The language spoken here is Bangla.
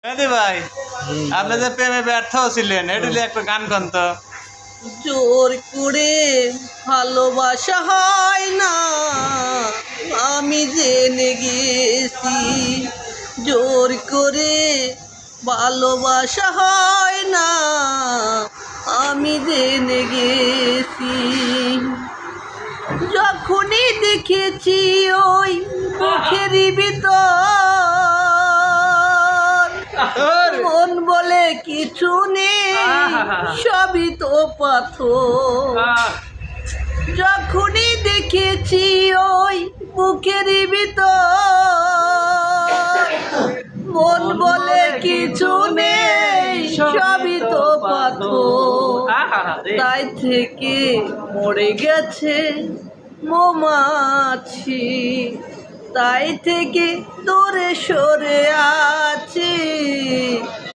মেহেদি ভাই, আপনি যে প্রেমে ব্যর্থ ছিলেন, এটা নিয়ে একটা গান গান তো। জোর করে ভালোবাসা হয় না, আমি জেনে গেছি। জোর করে ভালোবাসা হয় না, আমি জেনে গেছি। যখনই দেখেছি ওই মুখেরই ভিতর, মন বলে কিছু নেই, সবই তো পাথর। যখনই দেখেছি ওই মুখেরই ভিতর, মন বলে কিছু নেই, সবই তো পাথর। তাই থেকে মরে গেছে মৌমাছি, তাই থেকে দূরে সরে আছি।